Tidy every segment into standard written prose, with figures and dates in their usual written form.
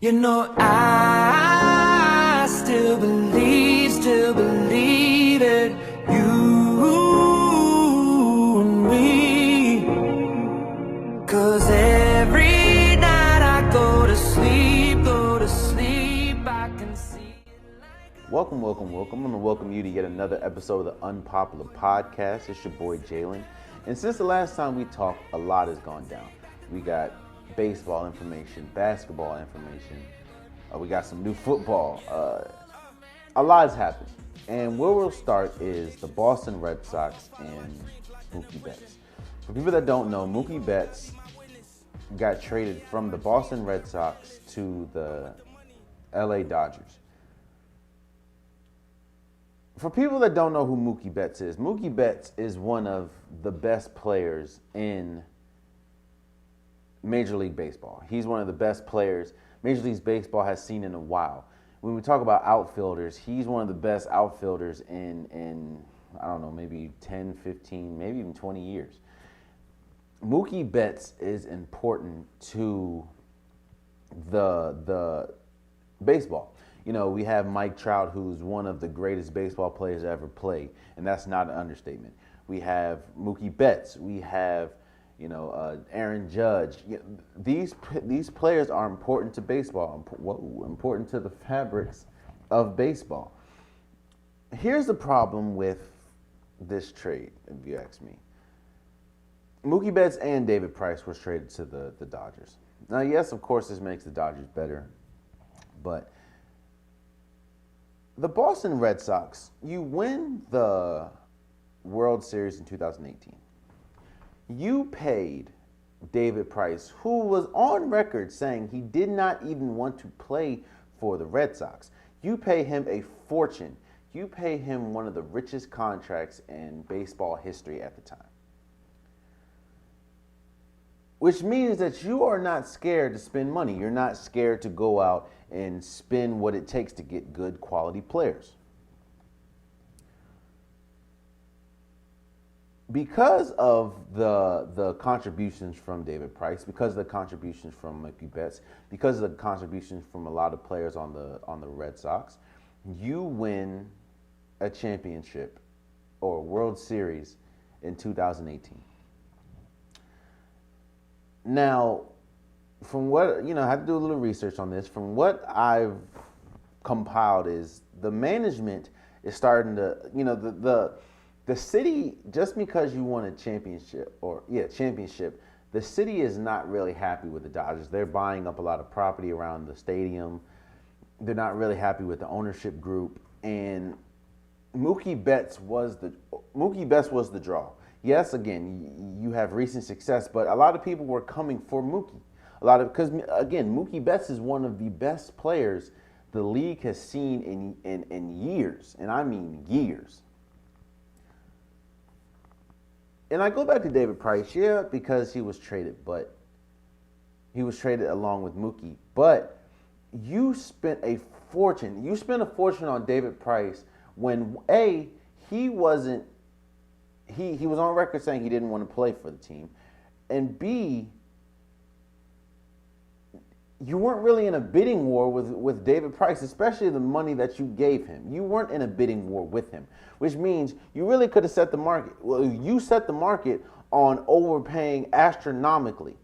You know, I still believe it. You and me. 'Cause every night I go to sleep, I can see it like Welcome. I'm going to welcome you to yet another episode of the Unpopular podcast. It's your boy Jalen. And since the last time we talked, a lot has gone down. We got baseball information, basketball information. We got some new football. A lot has happened. And where we'll start is the Boston Red Sox and Mookie Betts. For people that don't know, Mookie Betts got traded from the Boston Red Sox to the LA Dodgers. For people that don't know who Mookie Betts is one of the best players in Major League Baseball. He's one of the best players Major League Baseball has seen in a while. When we talk about outfielders, he's one of the best outfielders in I don't know, maybe 10, 15, maybe even 20 years. Mookie Betts is important to the baseball. You know, we have Mike Trout, who's one of the greatest baseball players ever played, and that's not an understatement. We have Mookie Betts. We have, Aaron Judge. These players are important to baseball, important to the fabrics of baseball. Here's the problem with this trade, if you ask me. Mookie Betts and David Price was traded to the Dodgers. Now, yes, of course, this makes the Dodgers better, but the Boston Red Sox, you win the World Series in 2018. You paid David Price, who was on record saying he did not even want to play for the Red Sox. You pay him a fortune. You pay him one of the richest contracts in baseball history at the time. Which means that you are not scared to spend money. You're not scared to go out and spend what it takes to get good quality players. Because of the contributions from David Price, because of the contributions from Mookie Betts, because of the contributions from a lot of players on the Red Sox, you win a championship or a World Series in 2018. Now, from what, I had to do a little research on this. From what I've compiled is the management is starting to, the city, just because you won a championship, the city is not really happy with the Dodgers. They're buying up a lot of property around the stadium. They're not really happy with the ownership group. And Mookie Betts was the draw. Yes, again, you have recent success, but a lot of people were coming for Mookie. Because again, Mookie Betts is one of the best players the league has seen in years, and I mean years. And I go back to David Price, because he was traded, but he was traded along with Mookie. But you spent a fortune. You spent a fortune on David Price when he wasn't. He was on record saying he didn't want to play for the team, and B, you weren't really in a bidding war with David Price, especially the money that you gave him. You weren't in a bidding war with him, which means you really could have set the market. Well, you set the market on overpaying astronomically.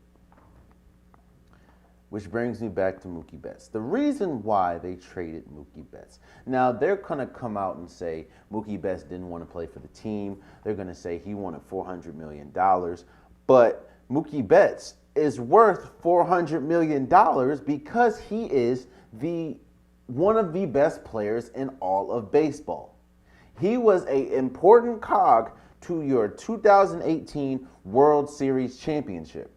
Which brings me back to Mookie Betts. The reason why they traded Mookie Betts. Now, they're going to come out and say Mookie Betts didn't want to play for the team. They're going to say he wanted $400 million. But Mookie Betts is worth $400 million because he is one of the best players in all of baseball. He was an important cog to your 2018 World Series championship.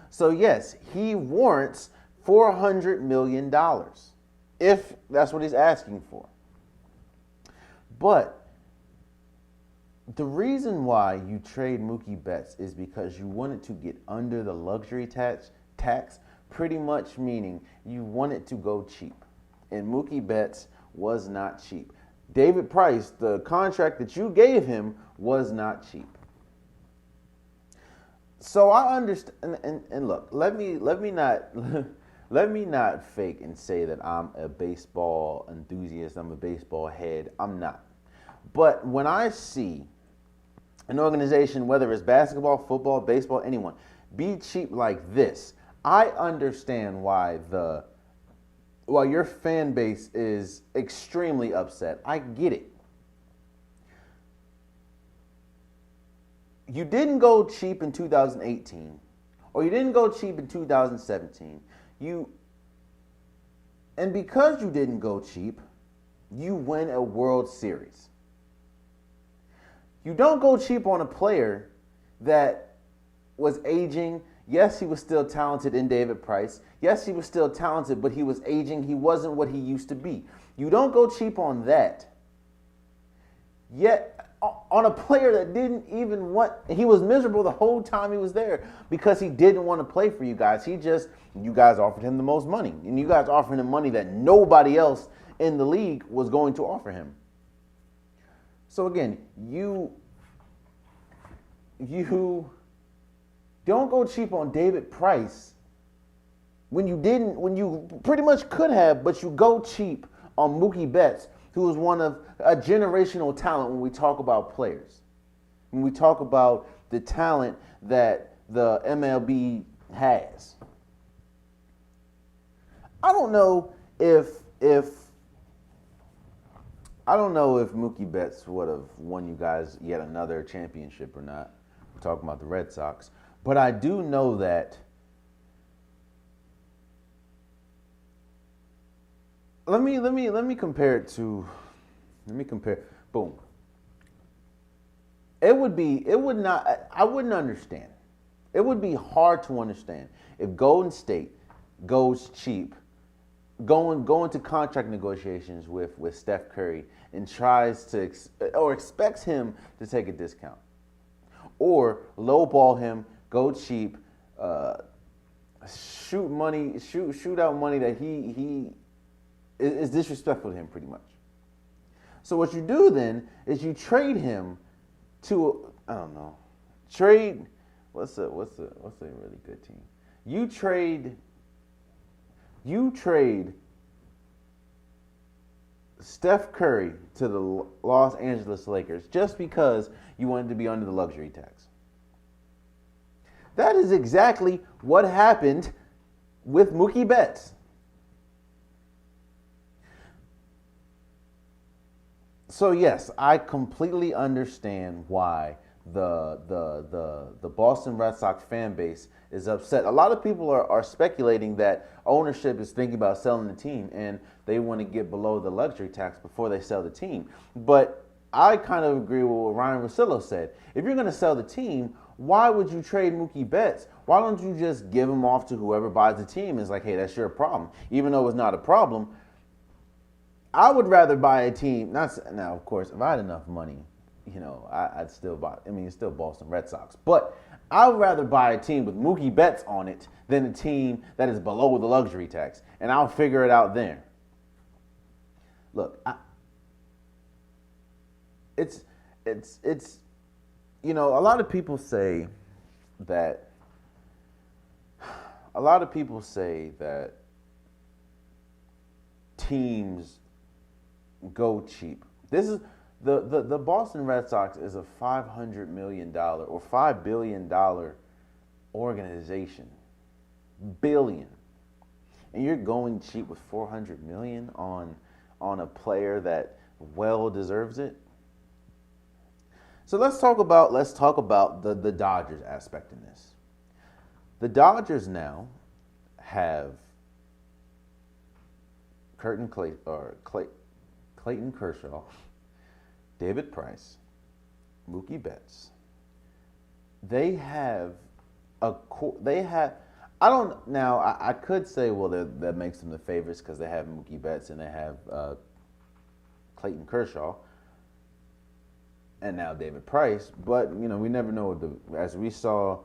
So yes, he warrants $400 million, if that's what he's asking for. But the reason why you trade Mookie Betts is because you wanted to get under the luxury tax, pretty much meaning you wanted to go cheap. And Mookie Betts was not cheap. David Price, the contract that you gave him, was not cheap. So I understand, and look, let me not let me not fake and say that I'm a baseball enthusiast, I'm a baseball head. I'm not. But when I see an organization, whether it's basketball, football, baseball, anyone, be cheap like this, I understand why your fan base is extremely upset. I get it. You didn't go cheap in 2018, or you didn't go cheap in 2017. And because you didn't go cheap, you win a World Series. You don't go cheap on a player that was aging. Yes, he was still talented in David Price. Yes, he was still talented, but he was aging. He wasn't what he used to be. You don't go cheap on that. Yet, on a player that didn't even want, he was miserable the whole time he was there because he didn't want to play for you guys. You guys offered him the most money, and you guys offered him money that nobody else in the league was going to offer him. So again, you don't go cheap on David Price when you pretty much could have, but you go cheap on Mookie Betts, who is one of a generational talent when we talk about players. When we talk about the talent that the MLB has. I don't know if Mookie Betts would have won you guys yet another championship or not. We're talking about the Red Sox. But I do know that let me compare it to boom. I wouldn't understand. It would be hard to understand if Golden State goes cheap, going to contract negotiations with Steph Curry and tries to or expects him to take a discount, or lowball him, go cheap, shoot out money that he is disrespectful to him pretty much. So what you do then is you trade him to trade what's a really good team? You trade Steph Curry to the Los Angeles Lakers just because you wanted to be under the luxury tax. That is exactly what happened with Mookie Betts. So yes, I completely understand why the Boston Red Sox fan base is upset. A lot of people are speculating that ownership is thinking about selling the team and they want to get below the luxury tax before they sell the team. But I kind of agree with what Ryan Russillo said. If you're going to sell the team, why would you trade Mookie Betts? Why don't you just give him off to whoever buys the team? It's like, hey, that's your problem. Even though it's not a problem, I would rather buy a team. Now, of course, if I had enough money, I'd still buy. I mean, it's still Boston Red Sox. But I would rather buy a team with Mookie Betts on it than a team that is below the luxury tax. And I'll figure it out there. Look, it's a lot of people say that teams go cheap. This is the Boston Red Sox is a $500 million or $5 billion organization. Billion. And you're going cheap with $400 million on a player that well deserves it. So let's talk about the Dodgers aspect in this. The Dodgers now have Clayton Kershaw, David Price, Mookie Betts. I could say, well, that makes them the favorites because they have Mookie Betts and they have Clayton Kershaw and now David Price. But, we never know as we saw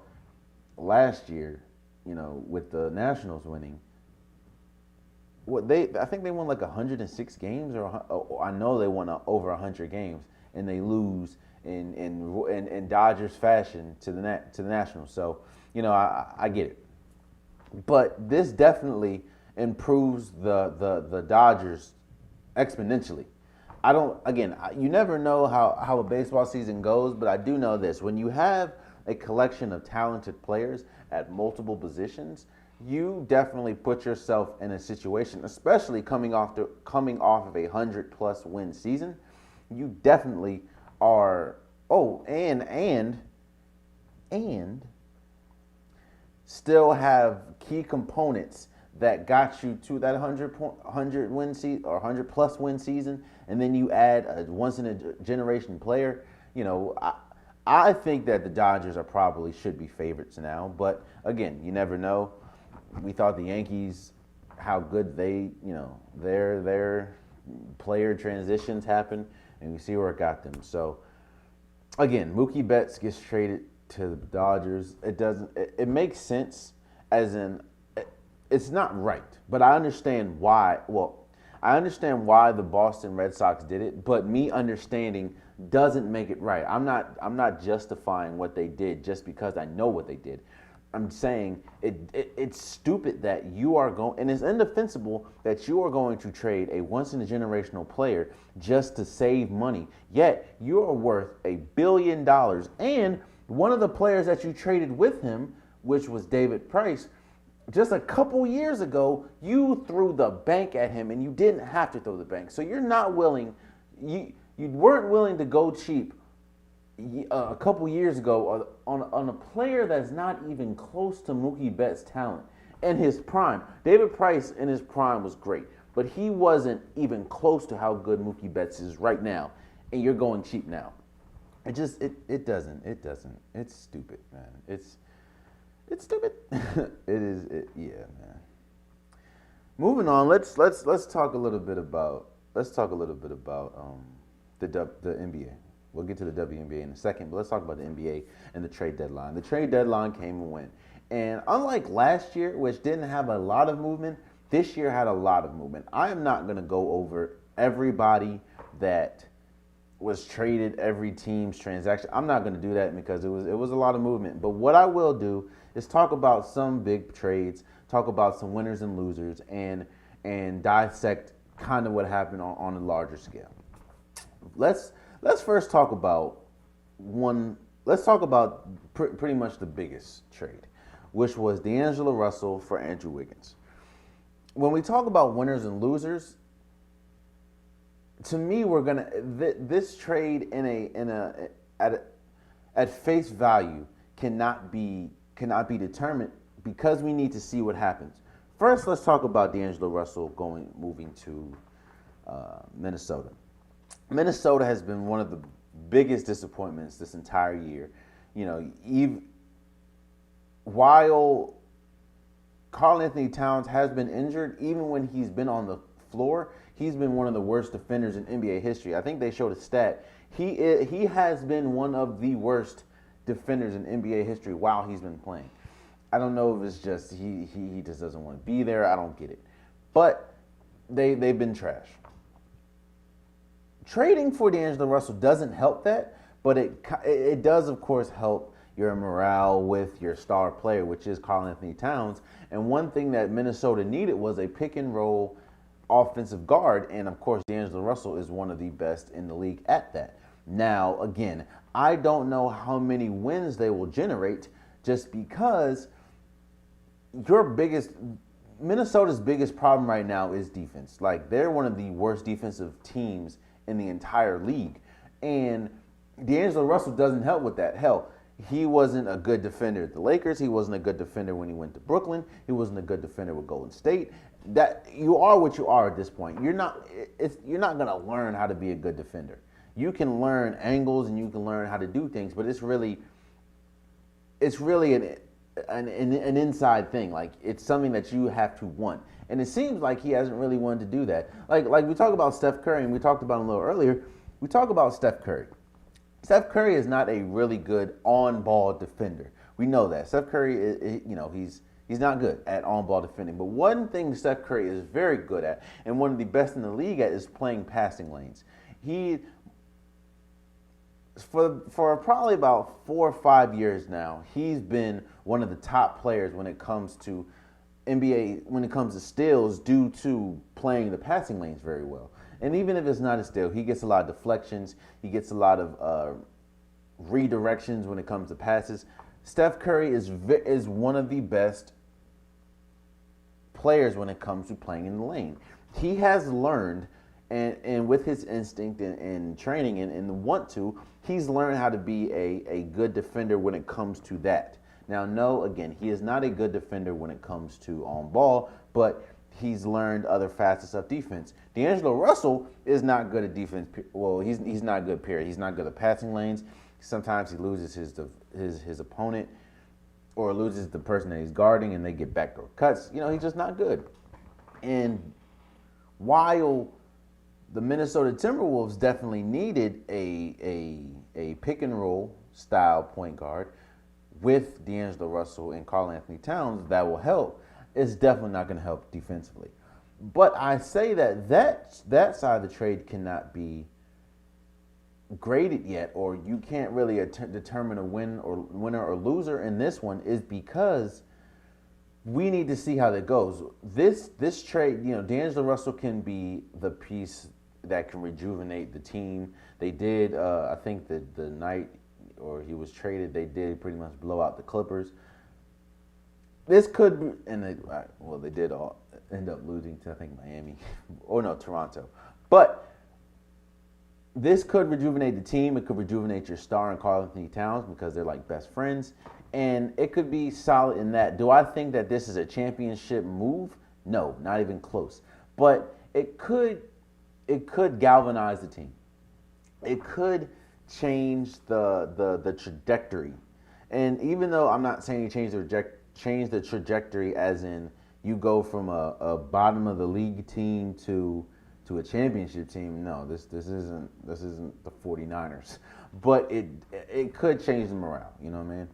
last year, with the Nationals winning, I think they won like 106 games, or I know they won over 100 games, and they lose in Dodgers fashion to the Nationals. So I get it, but this definitely improves the Dodgers exponentially. I don't. Again, you never know how a baseball season goes, but I do know this: when you have a collection of talented players at multiple positions, you definitely put yourself in a situation, especially coming off of a 100+ win season. You definitely are. Oh, and still have key components that got you to that 100 win season or 100+ win season, and then you add a once in a generation player. I think that the Dodgers are probably should be favorites now, but again, you never know. We thought the Yankees, how good their player transitions happen, and we see where it got them. So again, Mookie Betts gets traded to the Dodgers. It makes sense, as in it's not right, but I understand why. Well, I understand why the Boston Red Sox did it, but me understanding doesn't make it right. I'm not justifying what they did just because I know what they did. I'm saying it's stupid that you are going, and it's indefensible that you are going to trade a once in a generational player just to save money. Yet you are worth $1 billion, and one of the players that you traded with him, which was David Price, just a couple years ago, you threw the bank at him, and you didn't have to throw the bank. So you're not willing, you weren't willing to go cheap a couple years ago on a player that's not even close to Mookie Betts' talent in his prime. David Price in his prime was great, but he wasn't even close to how good Mookie Betts is right now, and you're going cheap now. It doesn't. It's stupid, man. It's stupid. Yeah, man. Moving on. Let's talk a little bit about the NBA. We'll get to the WNBA in a second, but let's talk about the NBA and the trade deadline. The trade deadline came and went. And unlike last year, which didn't have a lot of movement, this year had a lot of movement. I am not going to go over everybody that was traded, every team's transaction. I'm not going to do that because it was a lot of movement. But what I will do is talk about some big trades, talk about some winners and losers, and dissect kind of what happened on a larger scale. Let's first talk about pretty much the biggest trade, which was D'Angelo Russell for Andrew Wiggins. When we talk about winners and losers, to me, this trade at face value cannot be determined because we need to see what happens. First, let's talk about D'Angelo Russell moving to Minnesota. Minnesota has been one of the biggest disappointments this entire year. While Karl-Anthony Towns has been injured, even when he's been on the floor, he's been one of the worst defenders in NBA history. I think they showed a stat. He has been one of the worst defenders in NBA history while he's been playing. I don't know if it's just he just doesn't want to be there. I don't get it. But they've been trash. Trading for D'Angelo Russell doesn't help that, but it does, of course, help your morale with your star player, which is Karl-Anthony Towns. And one thing that Minnesota needed was a pick and roll offensive guard, and of course, D'Angelo Russell is one of the best in the league at that. Now, again, I don't know how many wins they will generate, just because Minnesota's biggest problem right now is defense. Like, they're one of the worst defensive teams in the entire league. And D'Angelo Russell doesn't help with that. Hell, he wasn't a good defender at the Lakers. He wasn't a good defender when he went to Brooklyn. He wasn't a good defender with Golden State. That you are what you are at this point. You're not going to learn how to be a good defender. You can learn angles and you can learn how to do things, but it's really an inside thing. Like, it's something that you have to want. And it seems like he hasn't really wanted to do that. Like we talk about Steph Curry, and we talked about him a little earlier. We talk about Steph Curry. Steph Curry is not a really good on-ball defender. We know that. Steph Curry, he's not good at on-ball defending. But one thing Steph Curry is very good at, and one of the best in the league at, is playing passing lanes. For probably about 4 or 5 years now, he's been one of the top players when it comes to NBA when it comes to steals due to playing the passing lanes very well. And even if it's not a steal, he gets a lot of deflections. He gets a lot of redirections when it comes to passes. Steph Curry is one of the best players when it comes to playing in the lane. He has learned, and with his instinct and training and want to, he's learned how to be a good defender when it comes to that. Now, no, again, he is not a good defender when it comes to on ball, but he's learned other facets of defense. D'Angelo Russell is not good at defense. Well, he's not good, period. He's not good at passing lanes. Sometimes he loses his opponent or loses the person that he's guarding, and they get backdoor cuts. He's just not good. And while the Minnesota Timberwolves definitely needed a pick and roll style point guard with D'Angelo Russell and Karl Anthony Towns, that will help. It's definitely not going to help defensively. But I say that side of the trade cannot be graded yet, or you can't really determine a winner or loser in this one, is because we need to see how that goes. This trade, D'Angelo Russell can be the piece that can rejuvenate the team. They did, I think that the night or he was traded, they did pretty much blow out the Clippers. This could be, and they did all end up losing to, I think, Miami, or no, Toronto. But this could rejuvenate the team. It could rejuvenate your star and Karl Anthony Towns because they're like best friends. And it could be solid in that. Do I think that this is a championship move? No, not even close. But it could galvanize the team. It could change the trajectory. And even though I'm not saying you change the trajectory as in you go from a bottom of the league team to a championship team, no, this isn't the 49ers. But it could change the morale, you know what I mean?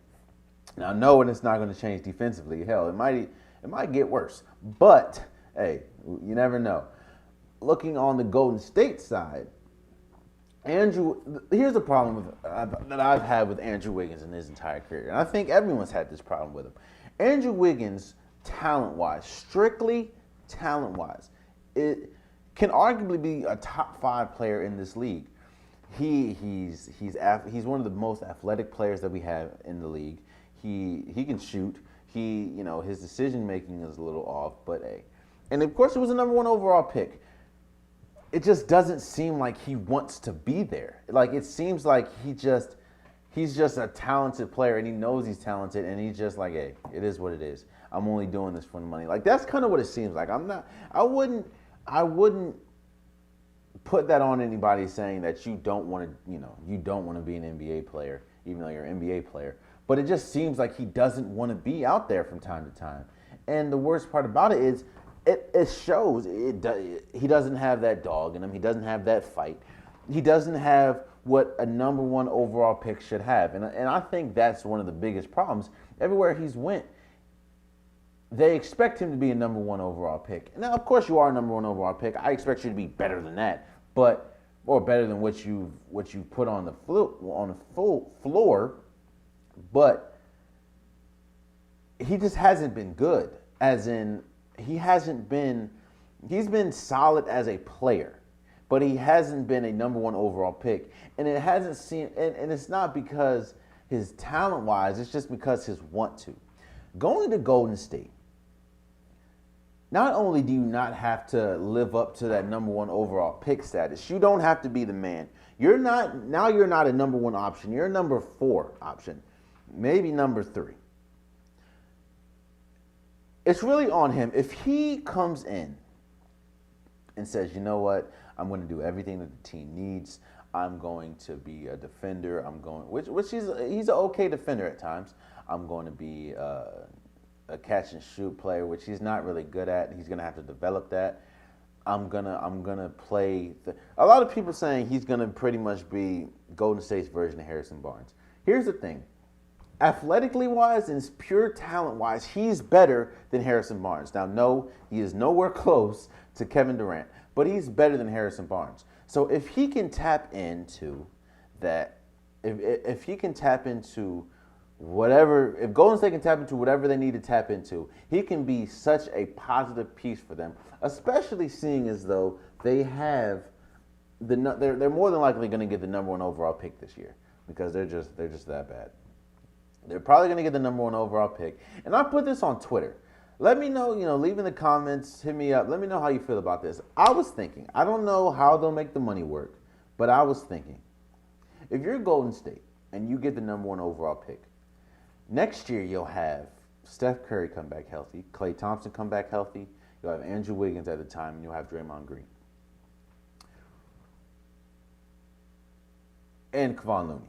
Now, no, and it's not going to change defensively. Hell, it might get worse. But hey, you never know. Looking on the Golden State side, here's a problem that I've had with Andrew Wiggins in his entire career. And I think everyone's had this problem with him. Andrew Wiggins, talent-wise, strictly talent-wise, it can arguably be a top 5 player in this league. He's one of the most athletic players that we have in the league. He can shoot. His decision making is a little off, but hey. And of course, it was a number 1 overall pick. It just doesn't seem like he wants to be there. Like, it seems like he's just a talented player, and he knows he's talented, and he's just like, hey, it is what it is. I'm only doing this for the money. Like, that's kind of what it seems like. I wouldn't put that on anybody saying that you don't want to be an NBA player, even though you're an NBA player. But it just seems like he doesn't want to be out there from time to time. And the worst part about it is, it shows. He doesn't have that dog in him. He doesn't have that fight. He doesn't have what a number 1 overall pick should have. And I think that's one of the biggest problems. Everywhere he's went, they expect him to be a number 1 overall pick. Now, of course, you are a number 1 overall pick. I expect you to be better than that, or better than what you put on the full floor. But he just hasn't been good. As in, he's been solid as a player, but he hasn't been a number 1 overall pick. And it hasn't seemed, and it's not because his talent wise, it's just because his want to. Going to Golden State, not only do you not have to live up to that number 1 overall pick status, you don't have to be the man. You're not a number 1 option. You're a number 4 option, maybe number 3. It's really on him. If he comes in and says, you know what, I'm going to do everything that the team needs. I'm going to be a defender. Which he's an okay defender at times. I'm going to be a catch and shoot player, which he's not really good at. He's going to have to develop that. I'm gonna play. A lot of people saying he's going to pretty much be Golden State's version of Harrison Barnes. Here's the thing. Athletically wise and pure talent wise, he's better than Harrison Barnes. Now, no, he is nowhere close to Kevin Durant, but he's better than Harrison Barnes. So if he can tap into that, if he can tap into whatever, if Golden State can tap into whatever they need to tap into, he can be such a positive piece for them, especially seeing as though they have they're more than likely going to get the number one overall pick this year because they're just that bad. They're probably going to get the number one overall pick. And I put this on Twitter. Let me know, leave in the comments, hit me up. Let me know how you feel about this. I was thinking, I don't know how they'll make the money work, but I was thinking, if you're Golden State and you get the number one overall pick, next year you'll have Steph Curry come back healthy, Klay Thompson come back healthy, you'll have Andrew Wiggins at the time, and you'll have Draymond Green. And Kevon Looney.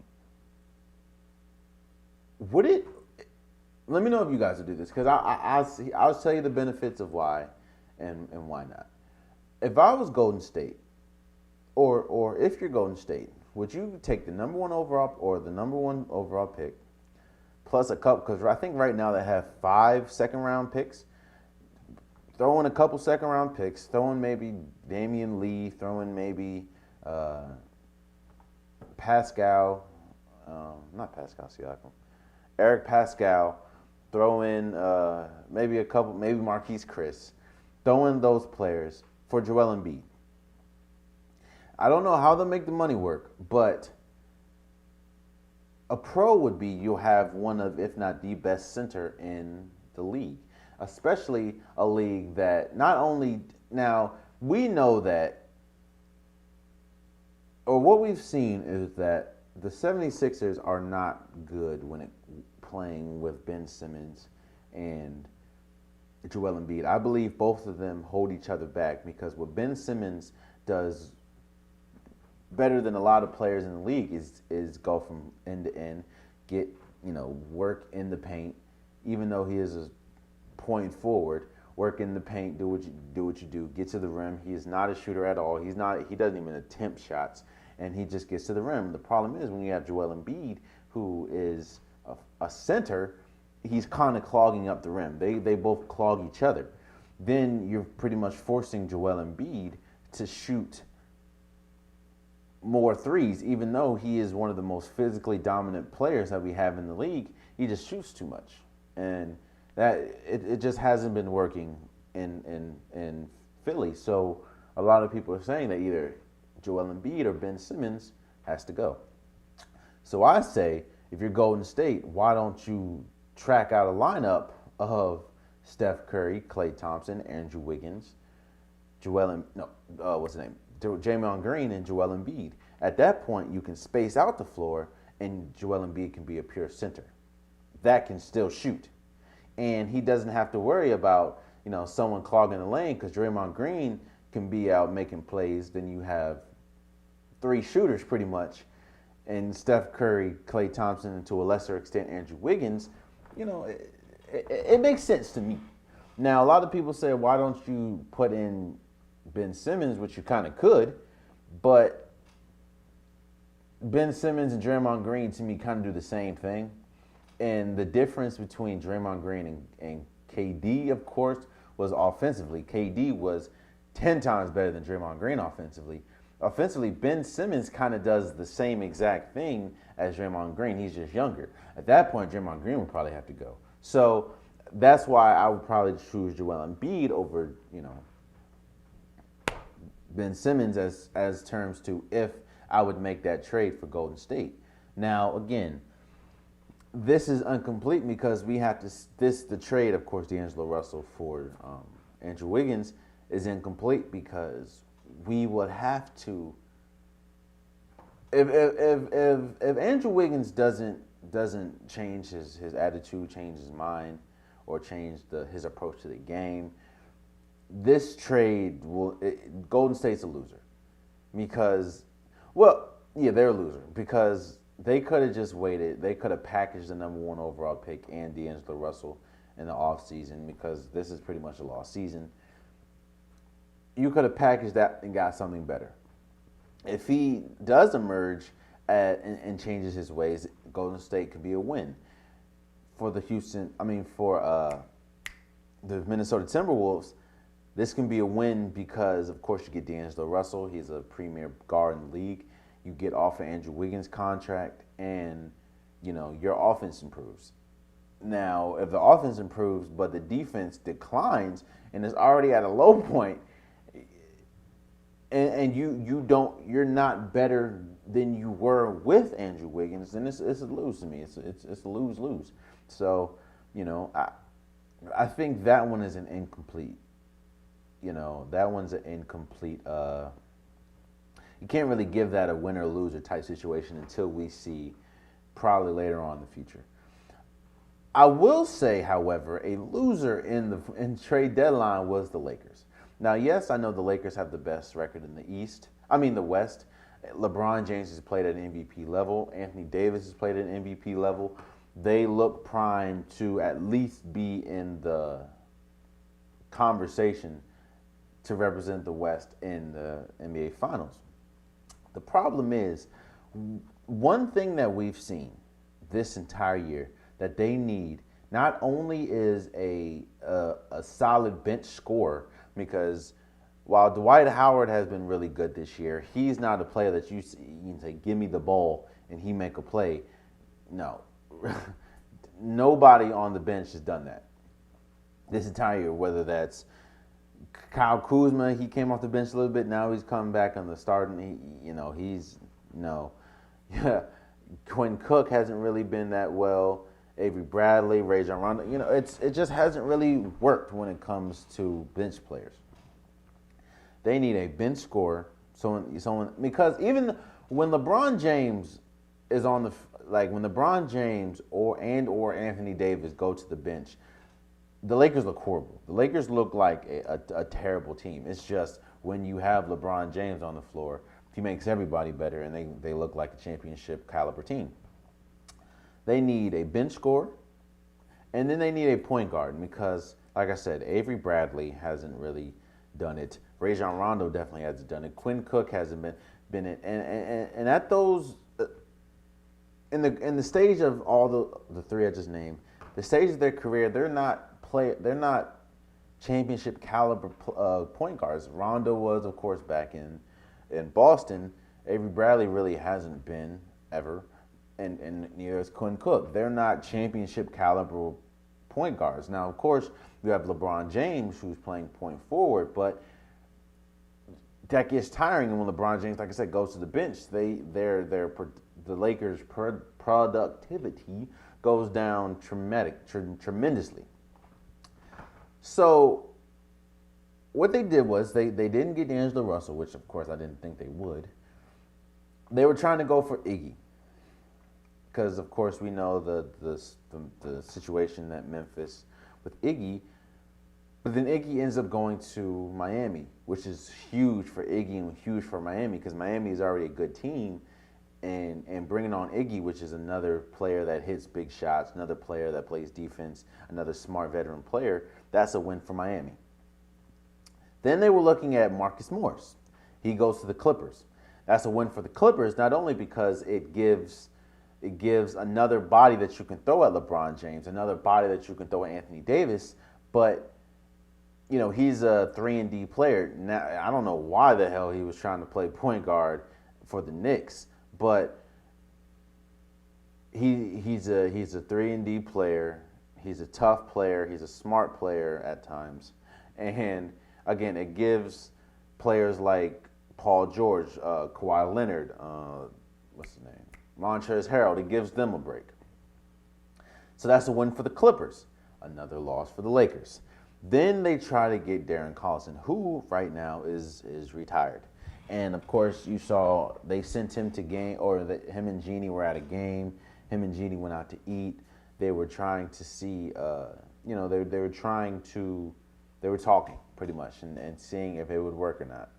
Let me know if you guys would do this, because I'll tell you the benefits of why and why not. If I was Golden State, or if you're Golden State, would you take the number one overall pick, plus a couple, because I think right now they have 5 second-round picks, throw in a couple second-round picks, throw in maybe Damian Lee, throw in maybe Eric Pascal, throw in maybe Marquise Chris, throw in those players for Joel Embiid. I don't know how they'll make the money work, but a pro would be you'll have one of, if not the best center in the league, especially a league that not only, now we know that, or what we've seen is that the 76ers are not good when playing with Ben Simmons and Joel Embiid. I believe both of them hold each other back, because what Ben Simmons does better than a lot of players in the league is go from end to end, get, work in the paint, even though he is a point forward, work in the paint, do what you do, get to the rim. He is not a shooter at all. He doesn't even attempt shots, and he just gets to the rim. The problem is when you have Joel Embiid, who is a center, he's kind of clogging up the rim. They both clog each other. Then you're pretty much forcing Joel Embiid to shoot more threes, even though he is one of the most physically dominant players that we have in the league. He just shoots too much, and that it just hasn't been working in Philly. So a lot of people are saying that either Joel Embiid or Ben Simmons has to go. So I say, if you're Golden State, why don't you track out a lineup of Steph Curry, Klay Thompson, Andrew Wiggins, Draymond Green, and Joel Embiid. At that point, you can space out the floor, and Joel Embiid can be a pure center that can still shoot, and he doesn't have to worry about someone clogging the lane, because Draymond Green can be out making plays. Then you have 3 shooters pretty much, and Steph Curry, Klay Thompson, and to a lesser extent Andrew Wiggins. It makes sense to me. Now, a lot of people say, why don't you put in Ben Simmons, which you kind of could, but Ben Simmons and Draymond Green to me kind of do the same thing. And the difference between Draymond Green and KD, of course, was offensively. KD was 10 times better than Draymond Green offensively. Offensively, Ben Simmons kind of does the same exact thing as Draymond Green. He's just younger. At that point, Draymond Green would probably have to go. So that's why I would probably choose Joel Embiid over, Ben Simmons as terms to if I would make that trade for Golden State. Now, again, this is incomplete because we have to. The trade, of course, D'Angelo Russell for Andrew Wiggins is incomplete because we would have to. If Andrew Wiggins doesn't change his attitude, change his mind, or change his approach to the game, this trade Golden State's a loser because, they're a loser because they could have just waited. They could have packaged the number 1 overall pick and D'Angelo Russell in the offseason, because this is pretty much a lost season. You could have packaged that and got something better. If he does emerge and changes his ways, Golden State could be a win for the Minnesota Timberwolves. This can be a win because, of course, you get D'Angelo Russell. He's a premier guard in the league. You get off of Andrew Wiggins' contract, and your offense improves. Now, if the offense improves but the defense declines and is already at a low point, and you're not better than you were with Andrew Wiggins, then it's a lose to me. It's a lose-lose. So, I think that one is an incomplete. That one's an incomplete. You can't really give that a win or loser type situation until we see probably later on in the future. I will say, however, a loser in trade deadline was the Lakers. Now, yes, I know the Lakers have the best record in the West. LeBron James has played at an MVP level. Anthony Davis has played at an MVP level. They look primed to at least be in the conversation to represent the West in the NBA Finals. The problem is, one thing that we've seen this entire year that they need not only is a solid bench scorer, because while Dwight Howard has been really good this year, he's not a player that you can say, give me the ball and he make a play. No. Nobody on the bench has done that this entire year, whether that's Kyle Kuzma, he came off the bench a little bit, now he's coming back on the starting. Quinn Cook hasn't really been that well. Avery Bradley, Rajon Rondo, it just hasn't really worked when it comes to bench players. They need a bench scorer, someone because even when LeBron James is on when LeBron James or Anthony Davis go to the bench, the Lakers look horrible. The Lakers look like a terrible team. It's just when you have LeBron James on the floor, he makes everybody better, and they look like a championship caliber team. They need a bench scorer, and then they need a point guard because, like I said, Avery Bradley hasn't really done it. Rajon Rondo definitely hasn't done it. Quinn Cook hasn't been it, and at those in the stage of all the three I just named, the stage of their career, they're not championship caliber point guards. Rondo was, of course, back in Boston. Avery Bradley really hasn't been ever. And neither is Quinn Cook. They're not championship caliber point guards. Now, of course, you have LeBron James who's playing point forward, but that gets tiring. And when LeBron James, like I said, goes to the bench, the Lakers' productivity goes down tremendously. So what they did was they didn't get D'Angelo Russell, which of course I didn't think they would. They were trying to go for Iggy. Because, of course, we know the situation at Memphis with Iggy. But then Iggy ends up going to Miami, which is huge for Iggy and huge for Miami because Miami is already a good team. And bringing on Iggy, which is another player that hits big shots, another player that plays defense, another smart veteran player, that's a win for Miami. Then they were looking at Marcus Morris. He goes to the Clippers. That's a win for the Clippers, not only because it gives another body that you can throw at LeBron James, another body that you can throw at Anthony Davis, but he's a 3-and-D player. Now I don't know why the hell he was trying to play point guard for the Knicks, but he's a 3-and-D player. He's a tough player. He's a smart player at times, and again, it gives players like Paul George, Kawhi Leonard, what's his name? Montrezl Harrell, it gives them a break. So that's a win for the Clippers. Another loss for the Lakers. Then they try to get Darren Collison, who right now is retired. And of course, you saw they sent him to game, him and Jeannie were at a game. Him and Jeannie went out to eat. They were trying to see, they were talking pretty much and seeing if it would work or not,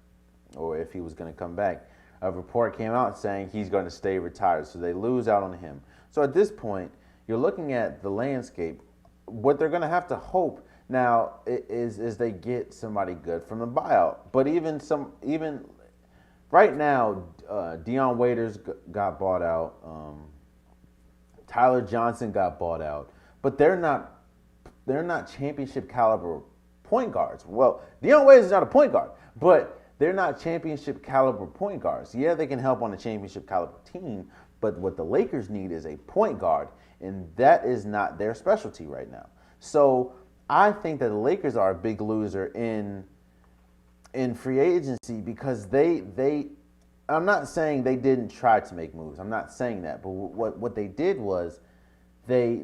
or if he was going to come back. A report came out saying he's going to stay retired, so they lose out on him. So at this point, you're looking at the landscape. What they're going to have to hope now is they get somebody good from the buyout. But even right now, Dion Waiters got bought out. Tyler Johnson got bought out, but they're not championship caliber point guards. Well, Dion Waiters is not a point guard, but they're not championship caliber point guards. Yeah, they can help on a championship caliber team, But what the Lakers need is a point guard, and that is not their specialty right now. So I think that the Lakers are a big loser in free agency because they I'm not saying they didn't try to make moves. I'm not saying that. But what they did was they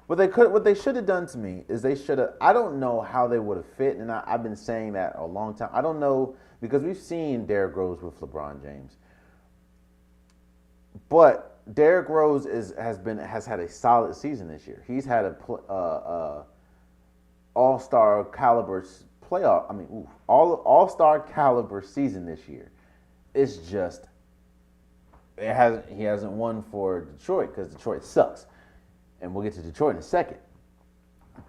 what they should have done to me is they should have. I don't know how they would have fit, and I've been saying that a long time. I don't know because we've seen Derrick Rose with LeBron James, but Derrick Rose has had a solid season this year. He's had a all-star caliber playoff. I mean, all-star caliber season this year. It's just he hasn't won for Detroit because Detroit sucks. And we'll get to Detroit in a second.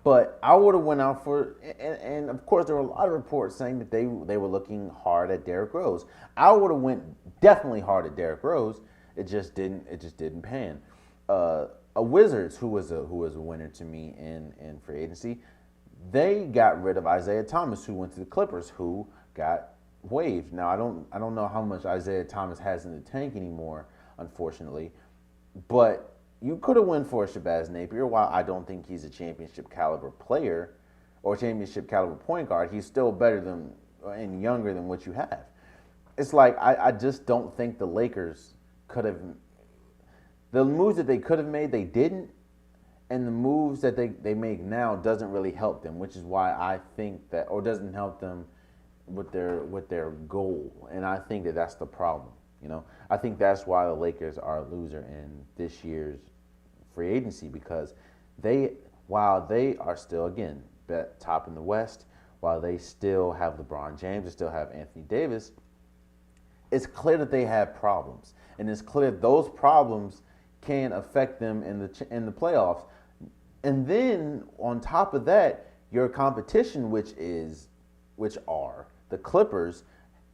But I would have went out for, and of course there were a lot of reports saying that they were looking hard at Derrick Rose. I would have went definitely hard at Derrick Rose. It just didn't pan. A Wizards who was a winner to me in free agency. They got rid of Isaiah Thomas, who went to the Clippers, who got waived. Now I don't know how much Isaiah Thomas has in the tank anymore, unfortunately, but you could have went for Shabazz Napier. While I don't think he's a championship caliber player or championship caliber point guard, he's still better than and younger than what you have. It's like I just don't think the Lakers could have. The moves that they could have made, they didn't, and the moves that they make now doesn't really help them, which is why I think that, or doesn't help them with their goal, and I think that that's the problem. You know, I think that's why the Lakers are a loser in this year's free agency because while they are still, again, top in the West, while they still have LeBron James, they still have Anthony Davis, it's clear that they have problems. And it's clear those problems can affect them in the playoffs. And then on top of that, your competition, which are the Clippers,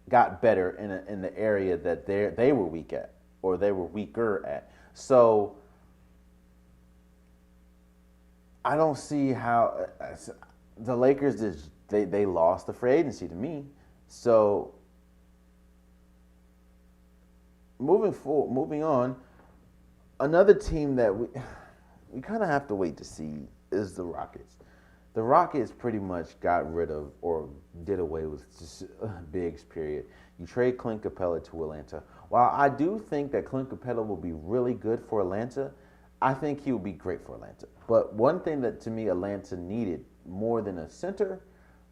got better in the area that they were weak at, or they were weaker at. So I don't see how the Lakers they lost the free agency to me. So moving on, another team that we kind of have to wait to see is the Rockets. The Rockets pretty much got rid of or did away with just Biggs, period. You trade Clint Capella to Atlanta. While I do think that Clint Capella will be really good for Atlanta, I think he will be great for Atlanta. But one thing that, to me, Atlanta needed more than a center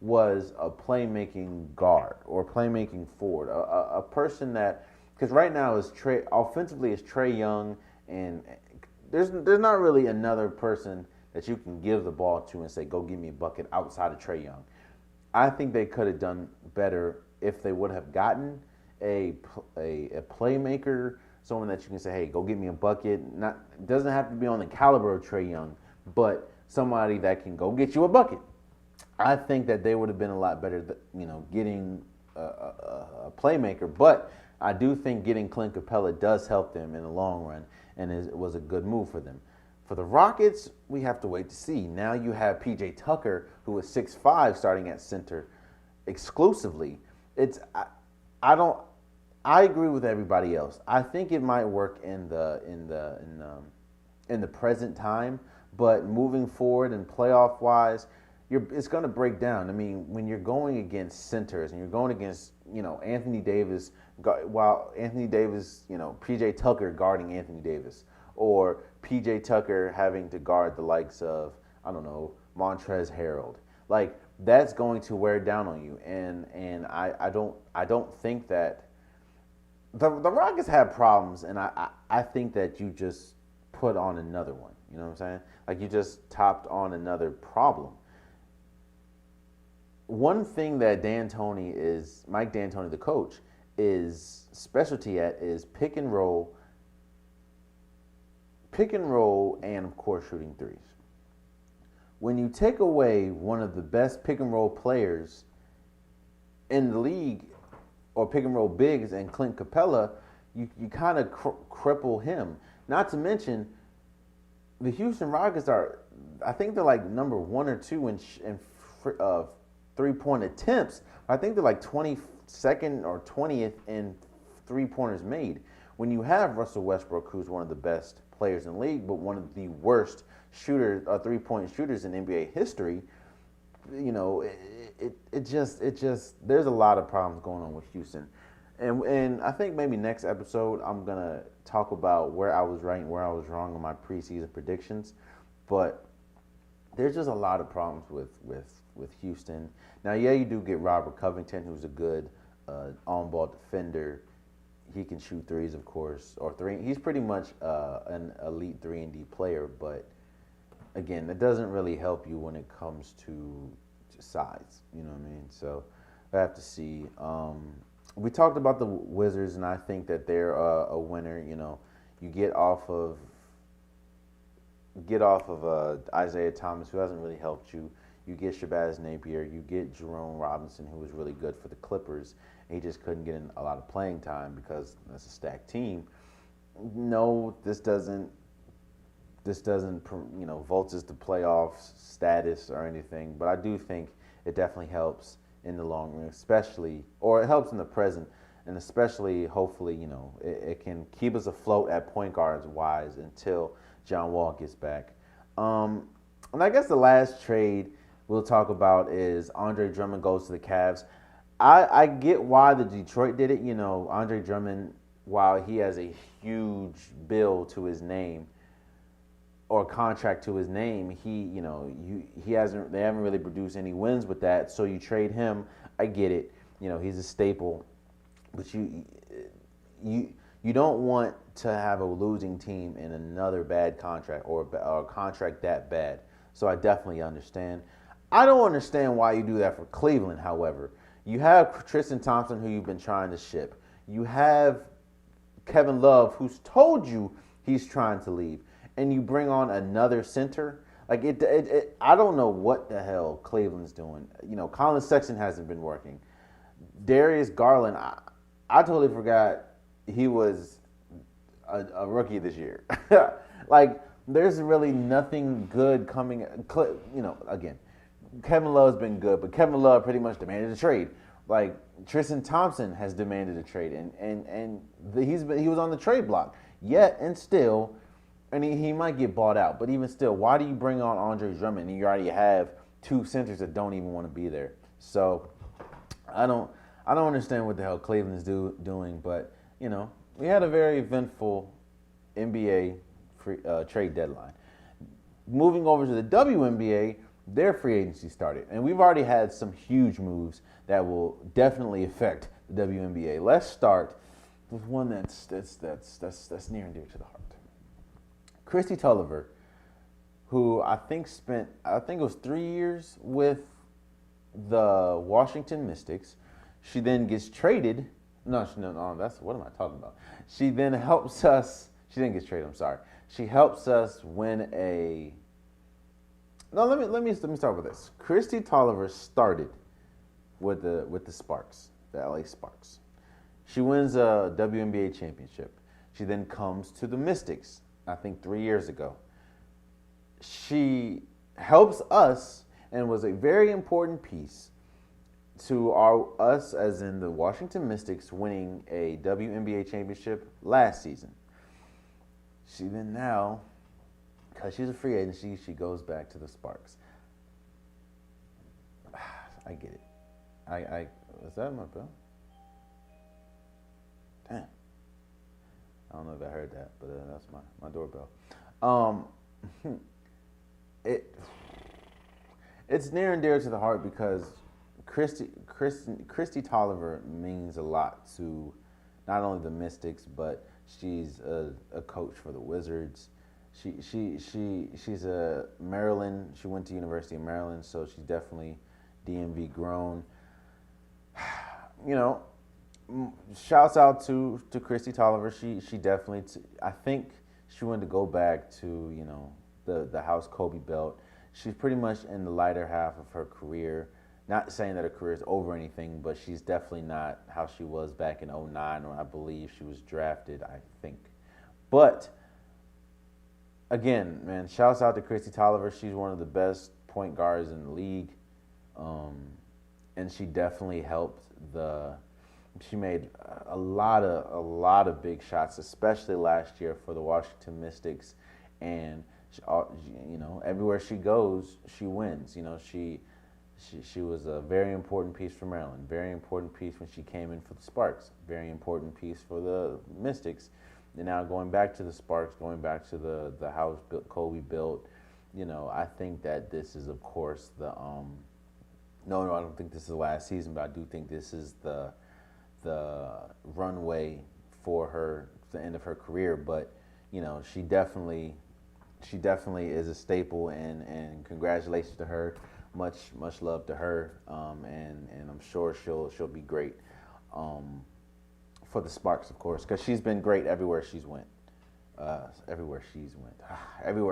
was a playmaking guard or playmaking forward. A person that, because right now offensively is Trae Young, and there's not really another person that you can give the ball to and say, go give me a bucket outside of Trae Young. I think they could have done better if they would have gotten a playmaker, someone that you can say, hey, go get me a bucket. It doesn't have to be on the caliber of Trae Young, but somebody that can go get you a bucket. I think that they would have been a lot better, getting a playmaker. But I do think getting Clint Capella does help them in the long run, and it was a good move for them. For the Rockets, we have to wait to see. Now you have P.J. Tucker, who is 6'5", starting at center exclusively. I agree with everybody else. I think it might work in the present time, but moving forward and playoff wise, it's going to break down. I mean, when you're going against centers and you're going against Anthony Davis, while Anthony Davis, P.J. Tucker guarding Anthony Davis, or P.J. Tucker having to guard the likes of, I don't know, Montrezl Harrell. Like, that's going to wear down on you. And I don't think that the Rockets have problems, and I think that you just put on another one. You know what I'm saying? Like, you just topped on another problem. One thing that Mike D'Antoni, the coach, is specialty at is pick and roll, and of course shooting threes. When you take away one of the best pick and roll players in the league, or pick and roll bigs, and Clint Capella, you kind of cripple him. Not to mention, the Houston Rockets I think they're like number 1 or 2 in 3-point attempts. I think they're like 22nd or 20th in 3-pointers made. When you have Russell Westbrook, who's one of the best players in the league, but one of the worst shooters, 3-point shooters in NBA history, you know, it just there's a lot of problems going on with Houston. And I think maybe next episode I'm gonna talk about where I was right and where I was wrong on my preseason predictions. But there's just a lot of problems with Houston. Now, yeah, you do get Robert Covington, who's a good on-ball defender. He can shoot threes, of course, or three. He's pretty much an elite 3-and-D player, but again, that doesn't really help you when it comes to size. You know what I mean? So I have to see. We talked about the Wizards, and I think that they're a winner. You know, you get off of Isaiah Thomas, who hasn't really helped you. You get Shabazz Napier. You get Jerome Robinson, who was really good for the Clippers. He just couldn't get in a lot of playing time because that's a stacked team. No, this doesn't vault us to playoffs status or anything. But I do think it definitely helps in the long run, or it helps in the present, and especially, hopefully, it can keep us afloat at point guards wise until John Wall gets back. And I guess the last trade we'll talk about is Andre Drummond goes to the Cavs. I get why the Detroit did it. Andre Drummond, while he has a huge bill to his name or contract to his name, they haven't really produced any wins with that. So you trade him. I get it. He's a staple, but you don't want to have a losing team in another bad contract or a contract that bad. So I definitely understand. I don't understand why you do that for Cleveland, however. You have Tristan Thompson, who you've been trying to ship. You have Kevin Love, who's told you he's trying to leave. And you bring on another center. I don't know what the hell Cleveland's doing. Colin Sexton hasn't been working. Darius Garland, I totally forgot he was a rookie this year. There's really nothing good coming. Again, Kevin Love's been good, but Kevin Love pretty much demanded a trade. Tristan Thompson has demanded a trade, and he was on the trade block. Yet and still, and he might get bought out, but even still, why do you bring on Andre Drummond and you already have two centers that don't even want to be there? So I don't understand what the hell Cleveland's doing, but we had a very eventful NBA trade deadline. Moving over to the WNBA, their free agency started, and we've already had some huge moves that will definitely affect the WNBA. Let's start with one that's near and dear to the heart. Kristi Toliver, who I think it was 3 years with the Washington Mystics. She then gets traded. No, that's what am I talking about? She then helps us. She didn't get traded. I'm sorry. She helps us win a. No, let me start with this. Kristi Toliver started with the Sparks, the LA Sparks. She wins a WNBA championship. She then comes to the Mystics, I think 3 years ago. She helps us and was a very important piece to us, as in the Washington Mystics, winning a WNBA championship last season. She then now, because she's a free agent, she goes back to the Sparks. I get it. Is that my bell? Damn. I don't know if I heard that, but that's my doorbell. It's near and dear to the heart because Kristi Toliver means a lot to not only the Mystics, but she's a coach for the Wizards. She's a Maryland. She went to University of Maryland, so she's definitely DMV grown. Shouts out to Kristi Toliver. She definitely. I think she wanted to go back to the House Kobe belt. She's pretty much in the lighter half of her career. Not saying that her career is over or anything, but she's definitely not how she was back in 2009, when I believe she was drafted, I think. But, again, man, shouts out to Kristi Toliver. She's one of the best point guards in the league. And she definitely helped the She made a lot of big shots, especially last year for the Washington Mystics, and everywhere she goes, she wins. She was a very important piece for Maryland, very important piece when she came in for the Sparks, very important piece for the Mystics. And now going back to the Sparks, going back to the house Kobe built, I think that this is, of course, no, I don't think this is the last season, but I do think this is the runway for her, the end of her career. But she definitely is a staple, and congratulations to her. Much love to her, and I'm sure she'll be great for the Sparks, of course, because she's been great everywhere she's went. Everywhere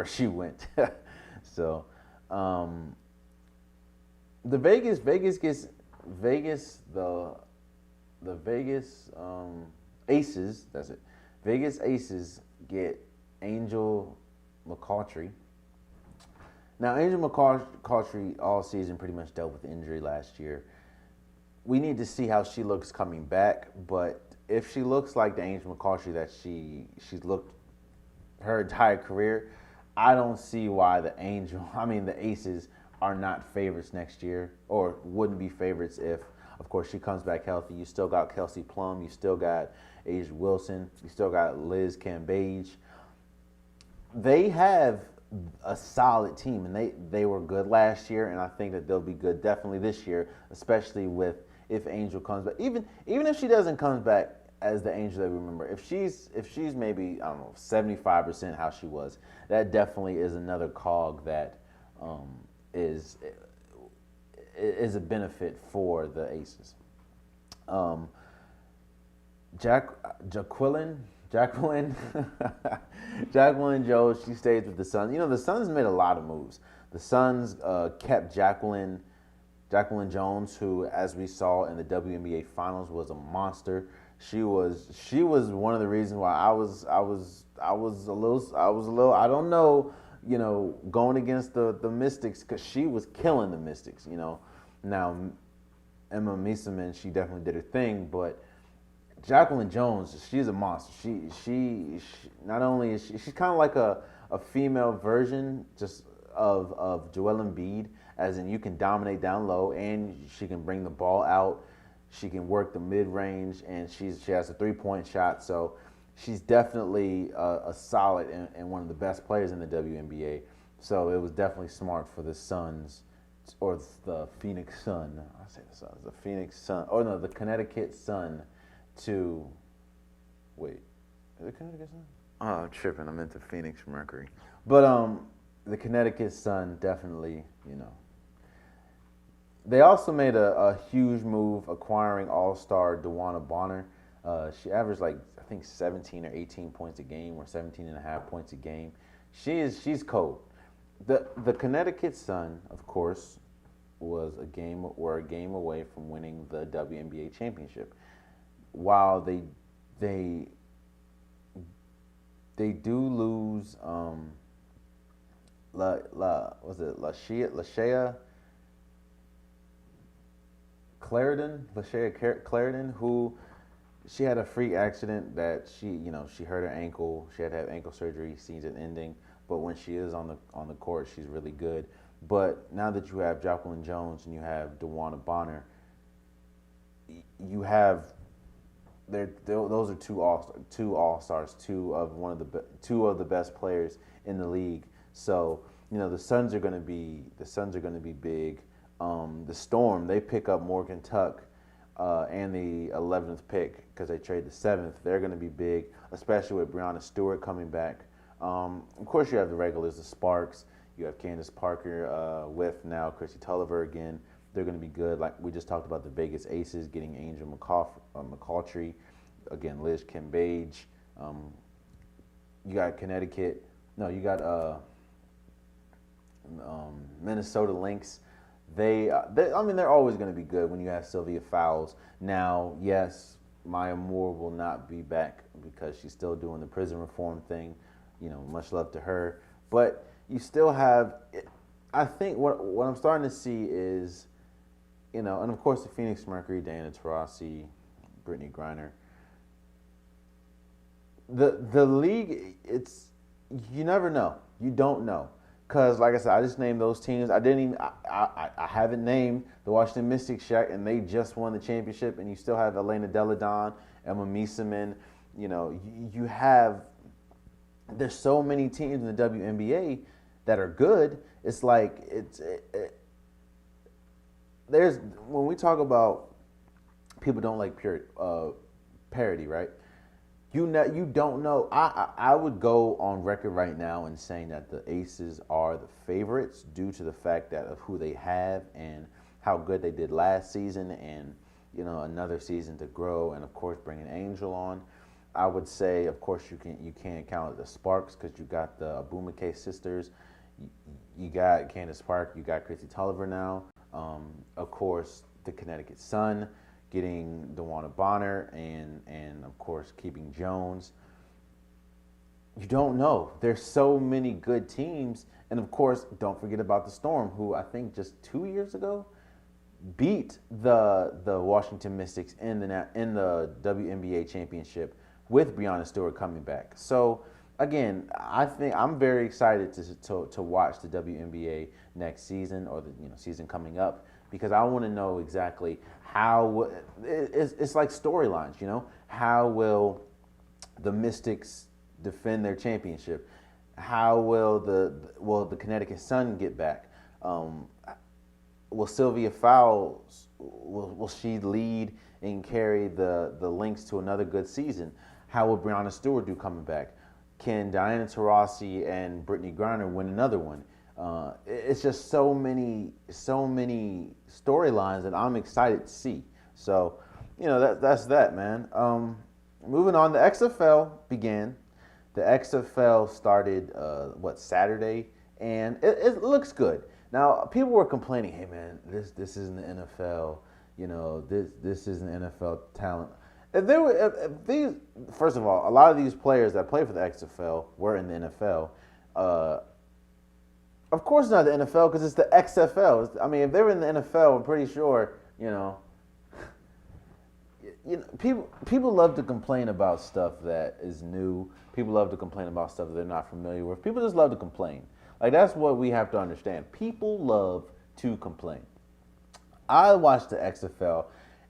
she went. So the Vegas Aces. That's it. Vegas Aces get Angel McCoughtry. Now, Angel McCoughtry all season pretty much dealt with injury last year. We need to see how she looks coming back, but if she looks like the Angel McCoughtry that she's looked her entire career, I don't see why the Aces are not favorites next year, or wouldn't be favorites if, of course, she comes back healthy. You still got Kelsey Plum, you still got A'ja Wilson, you still got Liz Cambage. They have a solid team, and they were good last year, and I think that they'll be good definitely this year, especially if Angel comes back. Even if she doesn't come back as the Angel that we remember, if she's maybe, I don't know, 75% how she was, that definitely is another cog that is a benefit for the Aces. Jacqueline Jones, she stays with the Suns. The Suns made a lot of moves. The Suns kept Jacqueline Jones, who, as we saw in the WNBA Finals, was a monster. She was one of the reasons why I was a little I don't know, going against the Mystics, because she was killing the Mystics. Now Emma Mieseman, she definitely did her thing, but Jacqueline Jones, she's a monster. She not only is she's kind of like a female version just of Joel Embiid, as in you can dominate down low and she can bring the ball out. She can work the mid range, and she has a 3-point shot. So she's definitely a solid and one of the best players in the WNBA. So it was definitely smart for the Suns, or the Phoenix Sun. I say the Suns, the Phoenix Sun, or no, the Connecticut Sun. To wait, is it Connecticut Sun? Oh, I'm tripping. I meant the Phoenix Mercury. But the Connecticut Sun definitely, They also made a huge move acquiring All-Star DeWanna Bonner. She averaged I think 17 or 18 points a game, or 17 and a half points a game. She's cold. The Connecticut Sun, of course, were a game away from winning the WNBA championship. While they do lose Lashea Clarendon, who she had a freak accident that she hurt her ankle. She had to have ankle surgery, season ending. But when she is on the court, she's really good. But now that you have Jacqueline Jones and you have DeWanna Bonner, you have those are two all-stars, two of the best players in the league. So the Suns are going to be big. The Storm, they pick up Morgan Tuck and the 11th pick because they trade the 7th. They're going to be big, especially with Breanna Stewart coming back. Of course, you have the regulars, the Sparks. You have Candace Parker with now Kristi Toliver again. They're going to be good. Like we just talked about, the Vegas Aces getting Angel McCoughtry, again Liz Cambage. You got Connecticut. No, you got Minnesota Lynx. They're always going to be good when you have Sylvia Fowles. Now, yes, Maya Moore will not be back because she's still doing the prison reform thing. Much love to her. But you still have, I think what I'm starting to see is, and of course the Phoenix Mercury, Diana Taurasi, Brittany Griner. The league, it's, you never know. You don't know. Because, like I said, I just named those teams. I haven't named the Washington Mystics yet, and they just won the championship, and you still have Elena Deladon, Emma Mieseman. You know, you have, there's so many teams in the WNBA that are good. It's like, there's, when we talk about people don't like parity, right? You don't know. I would go on record right now and saying that the Aces are the favorites due to the fact that of who they have and how good they did last season, and another season to grow, and of course bringing Angel on. I would say, of course, you can't count the Sparks because you got the Abumake sisters, you got Candace Park, you got Kristi Toliver now. Of course, the Connecticut Sun, getting DeWanna Bonner, and of course keeping Jones. You don't know. There's so many good teams, and of course, don't forget about the Storm, who I think just 2 years ago beat the Washington Mystics in the WNBA championship with Breanna Stewart coming back. So again, I think I'm very excited to watch the WNBA next season, or the season coming up, because I want to know exactly how it's like storylines. How will the Mystics defend their championship? How will the Connecticut Sun get back? Will Sylvia Fowles, will she lead and carry the Lynx to another good season? How will Breanna Stewart do coming back? Can Diana Taurasi and Brittany Griner win another one? It's just so many storylines that I'm excited to see. So, that's that, man. Moving on, the XFL began. The XFL started Saturday, and it looks good. Now, people were complaining, hey man, this isn't the NFL. This isn't NFL talent. First of all, a lot of these players that play for the XFL were in the NFL. Of course not the NFL, because it's the XFL. I mean, if they were in the NFL, I'm pretty sure, people love to complain about stuff that is new. People love to complain about stuff that they're not familiar with. People just love to complain. Like, that's what we have to understand. People love to complain. I watched the XFL.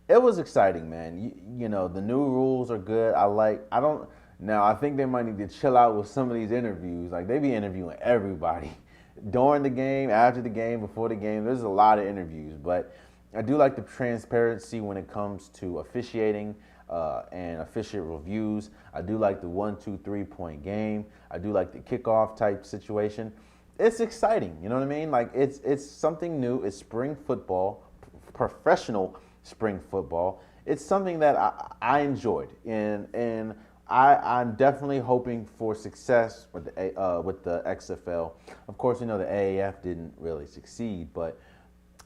It was exciting, man. The new rules are good. I think they might need to chill out with some of these interviews. Like, they be interviewing everybody during the game, after the game, before the game. There's a lot of interviews, but I do like the transparency when it comes to officiating and officiate reviews. I do like the 1, 2, 3 point game. I do like the kickoff type situation. It's exciting, you know what I mean? Like, it's something new. It's spring football, professional spring football. It's something that I enjoyed, and I'm definitely hoping for success with the XFL. Of course, the AAF didn't really succeed, but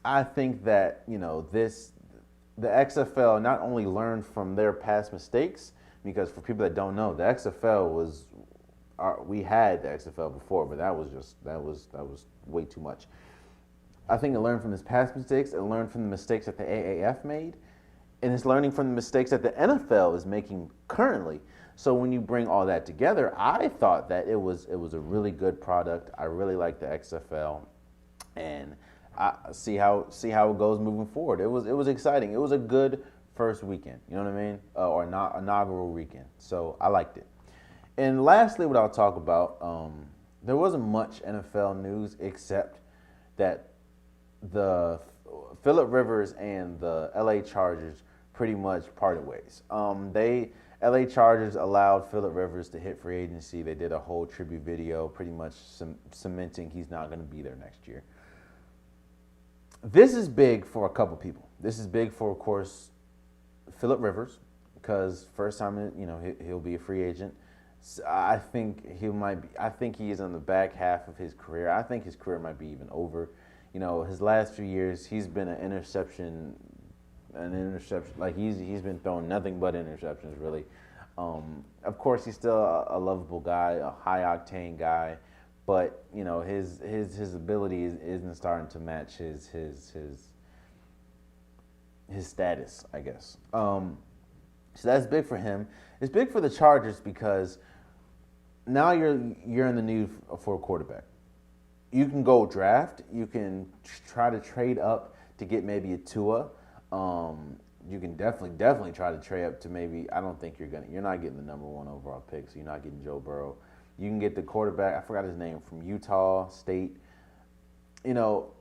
I think that the XFL not only learned from their past mistakes, because for people that don't know, the XFL we had the XFL before, but that was way too much. I think it learned from its past mistakes. It learned from the mistakes that the AAF made, and it's learning from the mistakes that the NFL is making currently. So when you bring all that together, I thought that it was a really good product. I really like the XFL, and I see how it goes moving forward. It was exciting. It was a good first weekend. You know what I mean? Or not inaugural weekend. So I liked it. And lastly, what I'll talk about, there wasn't much NFL news except that the Phillip Rivers and the LA Chargers pretty much parted ways. LA Chargers allowed Phillip Rivers to hit free agency. They did a whole tribute video pretty much cementing he's not going to be there next year. This is big for a couple people. This is big for, of course, Phillip Rivers, because first time, he'll be a free agent. I think he is on the back half of his career. I think his career might be even over. His last few years, he's been an interception. Like, he's been throwing nothing but interceptions, really. Of course, he's still a lovable guy, a high octane guy, but his ability isn't starting to match his status, I guess. So that's big for him. It's big for the Chargers because now you're in the need for a quarterback. You can go draft. You can try to trade up to get maybe a Tua. You can definitely try to trade up to maybe. I don't think you're not getting the number 1 overall pick, so you're not getting Joe Burrow. You can get the quarterback. I forgot his name, from Utah State. You know,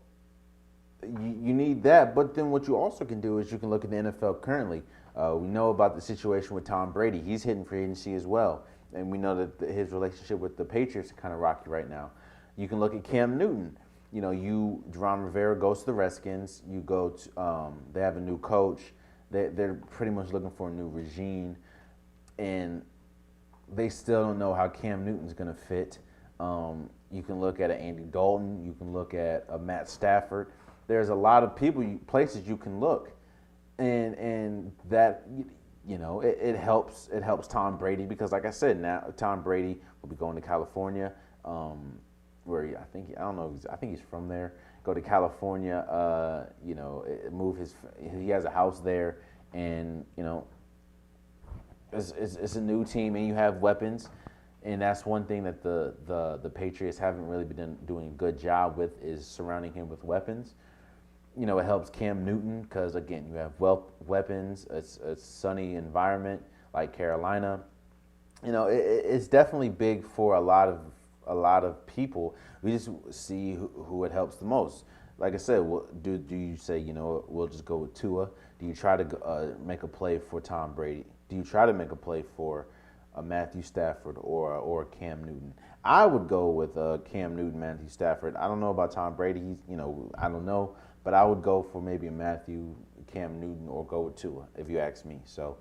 you need that. But then what you also can do is you can look at the NFL currently. We know about the situation with Tom Brady. He's hitting free agency as well. And we know that his relationship with the Patriots is kind of rocky right now. You can look at Cam Newton. You know, Ron Rivera goes to the Redskins. You go to, they have a new coach. They're pretty much looking for a new regime. And they still don't know how Cam Newton's going to fit. You can look at Andy Dalton. You can look at Matt Stafford. There's a lot of places you can look. And that, you know, it helps Tom Brady because, like I said, now Tom Brady will be going to California, where I think he's from there. Go to California, you know, he has a house there, and you know, it's a new team, and you have weapons, and that's one thing that the Patriots haven't really been doing a good job with, is surrounding him with weapons. You know, it helps Cam Newton because, again, you have weapons. It's a sunny environment like Carolina. You know, it's definitely big for a lot of people. We just see who it helps the most. Like I said, do you say, you know, we'll just go with Tua? Do you try to make a play for Tom Brady? Do you try to make a play for Matthew Stafford or Cam Newton? I would go with Cam Newton, Matthew Stafford. I don't know about Tom Brady. I don't know. But I would go for maybe a Cam Newton, or go with Tua, if you ask me. So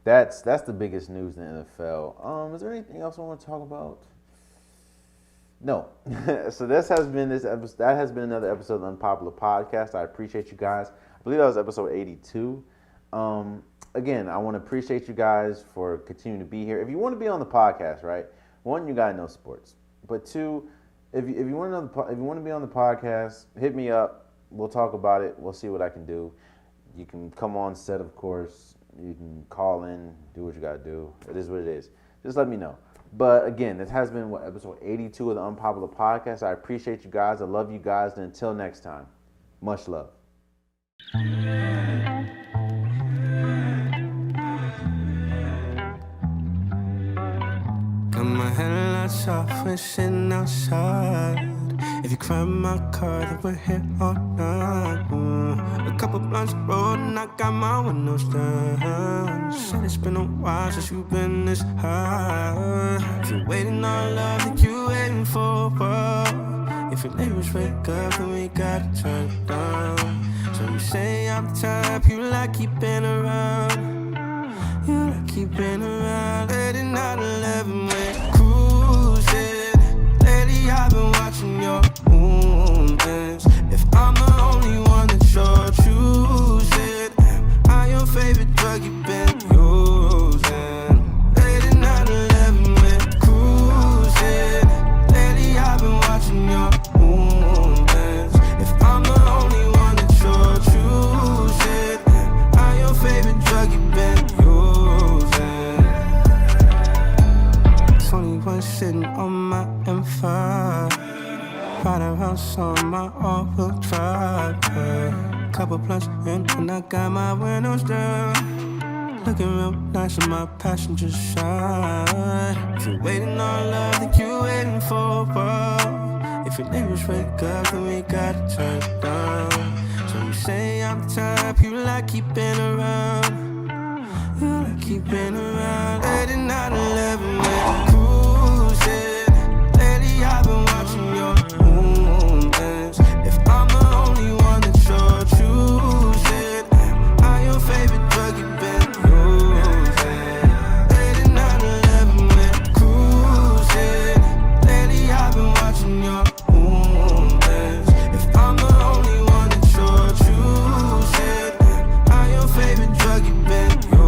that's the biggest news in the NFL. Is there anything else I want to talk about? No. So that has been another episode of the Unpopular Podcast. I appreciate you guys. I believe that was episode 82. Again, I want to appreciate you guys for continuing to be here. If you want to be on the podcast, right? One, you gotta know sports. But two, if you want to be on the podcast, hit me up. We'll talk about it. We'll see what I can do. You can come on set, of course. You can call in, do what you got to do. It is what it is. Just let me know. But again, this has been episode 82 of the Unpopular Podcast. I appreciate you guys. I love you guys. And until next time, much love. Got my headlights off, we're sitting outside. If you climb my car, then we're here all night. A couple blunts rolled and I got my windows down. Said it's been a while since you've been this high. If you're waiting on love, then you waiting for what? If your neighbors wake up, then we gotta turn it down. So you say I'm the type you like keeping around. You like keeping around. Late at night, 11, we're cruising. Lately I've been watching your movements. If I'm the only one that you're choosing, am I your favorite drug you've been using? Late at night, 11, we're cruising. Lately I've been watching your movements. If I'm the only one that you're choosing, am I your favorite drug you've been using? 21 sitting on my M5. Ride around on my all-wheel drive. Couple blunts in and I got my windows down. Looking real nice in my passenger side. If you're waiting on love, then you waiting for what? If your neighbors wake up, then we gotta turn it down. So you say I'm the type you like keeping around. You like keeping around. Late at night, 11, we're cruising. Lately I've been watching your movements. If I'm the only one that you're choosing, am I your favorite drug you've been using? Late at night, 11, we're cruising. Lately I've been watching your movements. If I'm the only one that you're choosing, am I your favorite drug you've been using?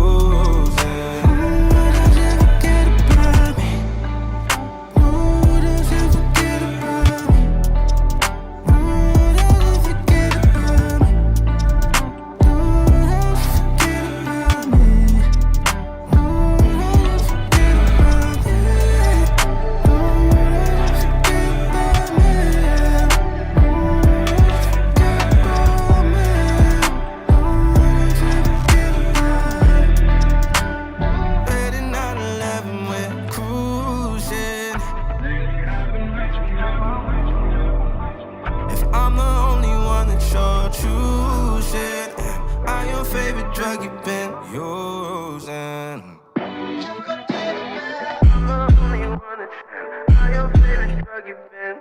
drug you've been using. Only one to tell how your favorite drug you've been